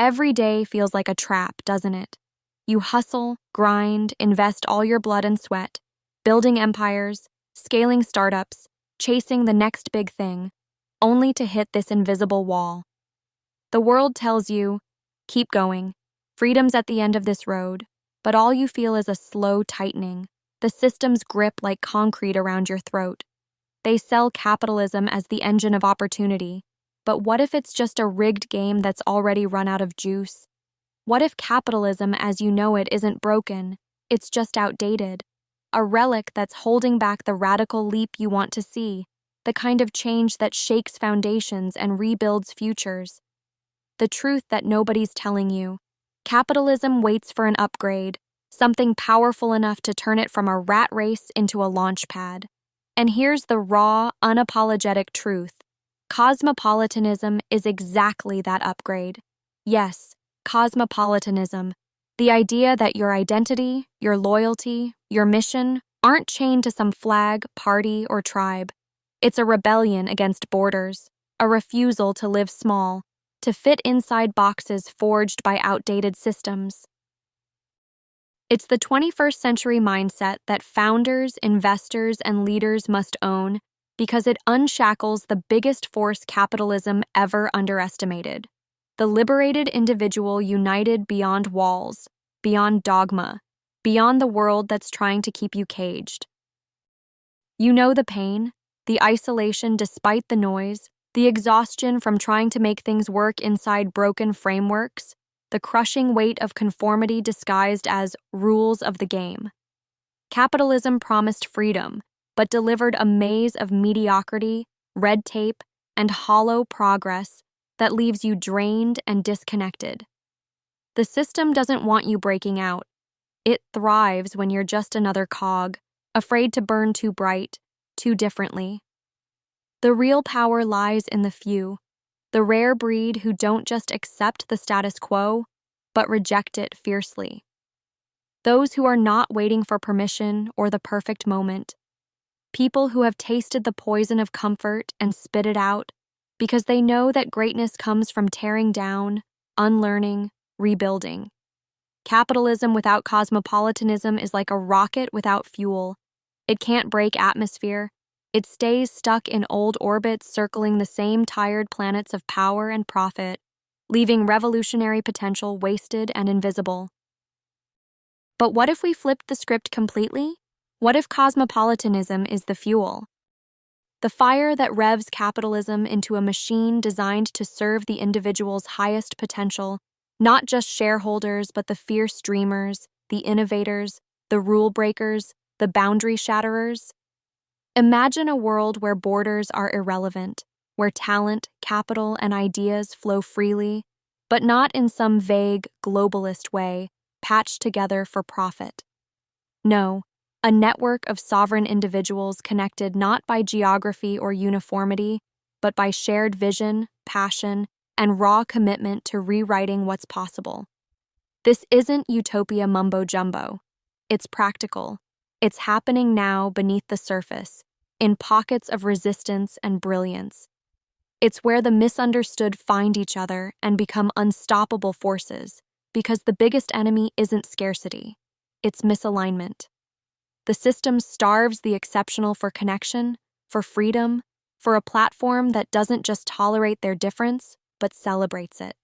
Every day feels like a trap, doesn't it? You hustle, grind, invest all your blood and sweat, building empires, scaling startups, chasing the next big thing, only to hit this invisible wall. The world tells you, keep going, freedom's at the end of this road, but all you feel is a slow tightening, the system's grip like concrete around your throat. They sell capitalism as the engine of opportunity, but what if it's just a rigged game that's already run out of juice? What if capitalism as you know it isn't broken, it's just outdated? A relic that's holding back the radical leap you want to see, the kind of change that shakes foundations and rebuilds futures. The truth that nobody's telling you. Capitalism waits for an upgrade, something powerful enough to turn it from a rat race into a launch pad. And here's the raw, unapologetic truth. Cosmopolitanism is exactly that upgrade. Yes, cosmopolitanism. The idea that your identity, your loyalty, your mission aren't chained to some flag, party, or tribe. It's a rebellion against borders, a refusal to live small, to fit inside boxes forged by outdated systems. It's the 21st century mindset that founders, investors, and leaders must own because it unshackles the biggest force capitalism ever underestimated. The liberated individual united beyond walls, beyond dogma, beyond the world that's trying to keep you caged. You know the pain, the isolation despite the noise, the exhaustion from trying to make things work inside broken frameworks, the crushing weight of conformity disguised as rules of the game. Capitalism promised freedom, but delivered a maze of mediocrity, red tape, and hollow progress that leaves you drained and disconnected. The system doesn't want you breaking out. It thrives when you're just another cog, afraid to burn too bright, too differently. The real power lies in the few, the rare breed who don't just accept the status quo, but reject it fiercely. Those who are not waiting for permission or the perfect moment. People who have tasted the poison of comfort and spit it out because they know that greatness comes from tearing down, unlearning, rebuilding. Capitalism without cosmopolitanism is like a rocket without fuel. It can't break atmosphere. It stays stuck in old orbits circling the same tired planets of power and profit, leaving revolutionary potential wasted and invisible. But what if we flipped the script completely? What if cosmopolitanism is the fuel? The fire that revs capitalism into a machine designed to serve the individual's highest potential, not just shareholders, but the fierce dreamers, the innovators, the rule breakers, the boundary shatterers. Imagine a world where borders are irrelevant, where talent, capital, and ideas flow freely, but not in some vague, globalist way, patched together for profit. No, a network of sovereign individuals connected not by geography or uniformity, but by shared vision, passion, and raw commitment to rewriting what's possible. This isn't utopia mumbo-jumbo. It's practical. It's happening now beneath the surface, in pockets of resistance and brilliance. It's where the misunderstood find each other and become unstoppable forces, because the biggest enemy isn't scarcity, it's misalignment. The system starves the exceptional for connection, for freedom, for a platform that doesn't just tolerate their difference, but celebrates it.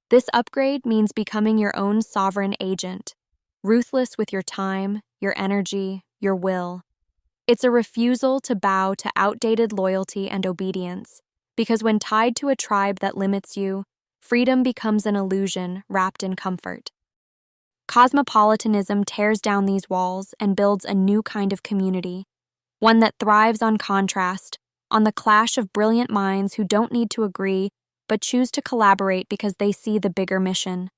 This upgrade means becoming your own sovereign agent, ruthless with your time, your energy, your will. It's a refusal to bow to outdated loyalty and obedience, because when tied to a tribe that limits you, freedom becomes an illusion wrapped in comfort. Cosmopolitanism tears down these walls and builds a new kind of community, one that thrives on contrast, on the clash of brilliant minds who don't need to agree but choose to collaborate because they see the bigger mission.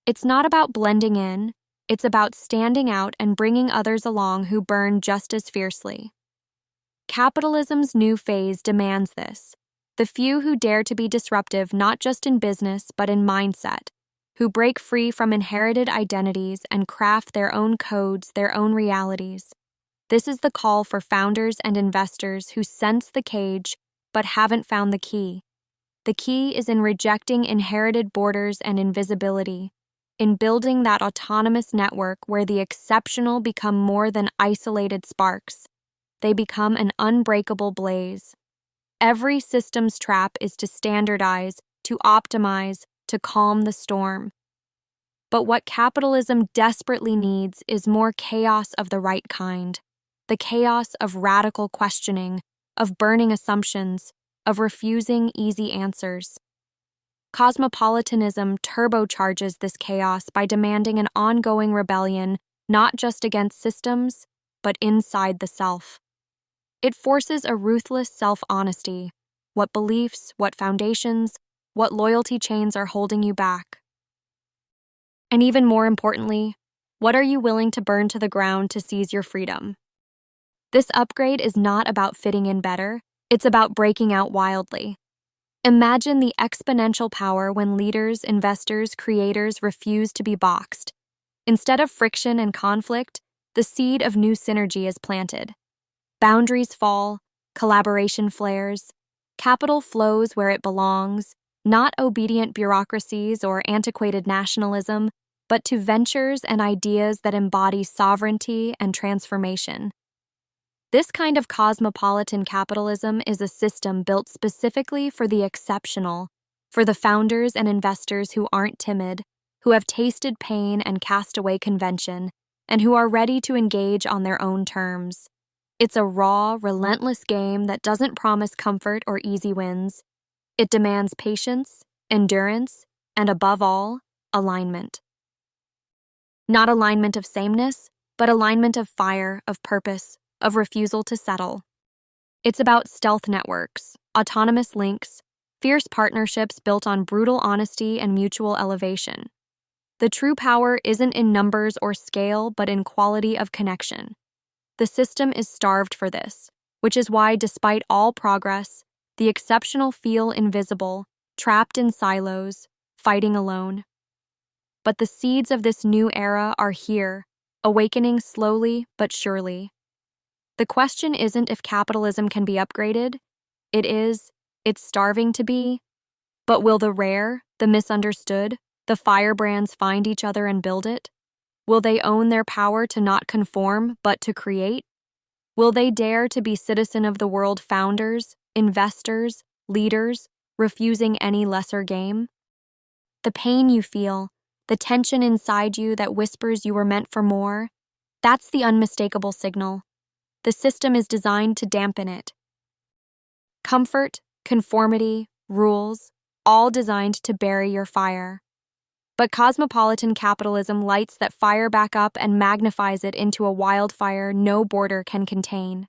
It's not about blending in, it's about standing out and bringing others along who burn just as fiercely. Capitalism's new phase demands this. The few who dare to be disruptive not just in business but in mindset, who break free from inherited identities and craft their own codes, their own realities. This is the call for founders and investors who sense the cage but haven't found the key. The key is in rejecting inherited borders and invisibility, in building that autonomous network where the exceptional become more than isolated sparks. They become an unbreakable blaze. Every systems trap is to standardize, to optimize, to calm the storm. But what capitalism desperately needs is more chaos of the right kind, the chaos of radical questioning, of burning assumptions, of refusing easy answers. Cosmopolitanism turbocharges this chaos by demanding an ongoing rebellion not just against systems, but inside the self. It forces a ruthless self-honesty. What beliefs, what foundations, what loyalty chains are holding you back? And even more importantly, what are you willing to burn to the ground to seize your freedom? This upgrade is not about fitting in better, it's about breaking out wildly. Imagine the exponential power when leaders, investors, creators refuse to be boxed. Instead of friction and conflict, the seed of new synergy is planted. Boundaries fall, collaboration flares, capital flows where it belongs, not obedient bureaucracies or antiquated nationalism, but to ventures and ideas that embody sovereignty and transformation. This kind of cosmopolitan capitalism is a system built specifically for the exceptional, for the founders and investors who aren't timid, who have tasted pain and cast away convention, and who are ready to engage on their own terms. It's a raw, relentless game that doesn't promise comfort or easy wins. It demands patience, endurance, and above all, alignment. Not alignment of sameness, but alignment of fire, of purpose, of refusal to settle. It's about stealth networks, autonomous links, fierce partnerships built on brutal honesty and mutual elevation. The true power isn't in numbers or scale, but in quality of connection. The system is starved for this, which is why, despite all progress, the exceptional feel invisible, trapped in silos, fighting alone. But the seeds of this new era are here, awakening slowly but surely. The question isn't if capitalism can be upgraded. It's starving to be. But will the rare, the misunderstood, the firebrands find each other and build it? Will they own their power to not conform, but to create? Will they dare to be citizen of the world founders, investors, leaders, refusing any lesser game? The pain you feel, the tension inside you that whispers you were meant for more, that's the unmistakable signal. The system is designed to dampen it. Comfort, conformity, rules, all designed to bury your fire. But cosmopolitan capitalism lights that fire back up and magnifies it into a wildfire no border can contain.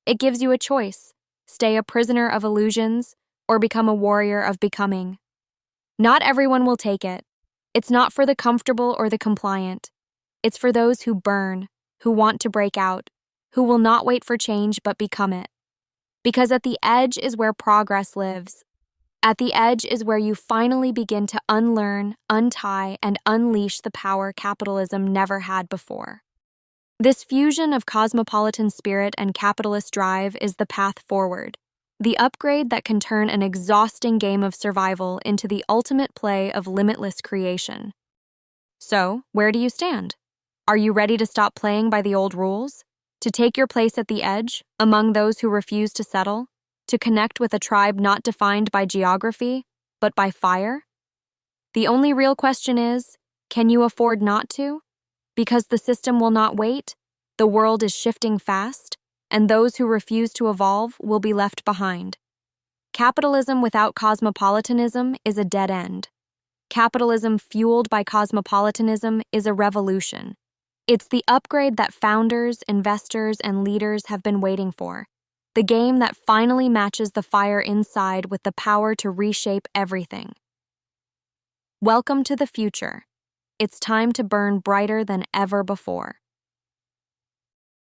It gives you a choice: stay a prisoner of illusions or become a warrior of becoming. Not everyone will take it. It's not for the comfortable or the compliant. It's for those who burn, who want to break out, who will not wait for change but become it. Because at the edge is where progress lives. At the edge is where you finally begin to unlearn, untie, and unleash the power capitalism never had before. This fusion of cosmopolitan spirit and capitalist drive is the path forward, the upgrade that can turn an exhausting game of survival into the ultimate play of limitless creation. So, where do you stand? Are you ready to stop playing by the old rules? To take your place at the edge, among those who refuse to settle? To connect with a tribe not defined by geography, but by fire? The only real question is, can you afford not to? Because the system will not wait, the world is shifting fast, and those who refuse to evolve will be left behind. Capitalism without cosmopolitanism is a dead end. Capitalism fueled by cosmopolitanism is a revolution. It's the upgrade that founders, investors, and leaders have been waiting for. The game that finally matches the fire inside with the power to reshape everything. Welcome to the future. It's time to burn brighter than ever before.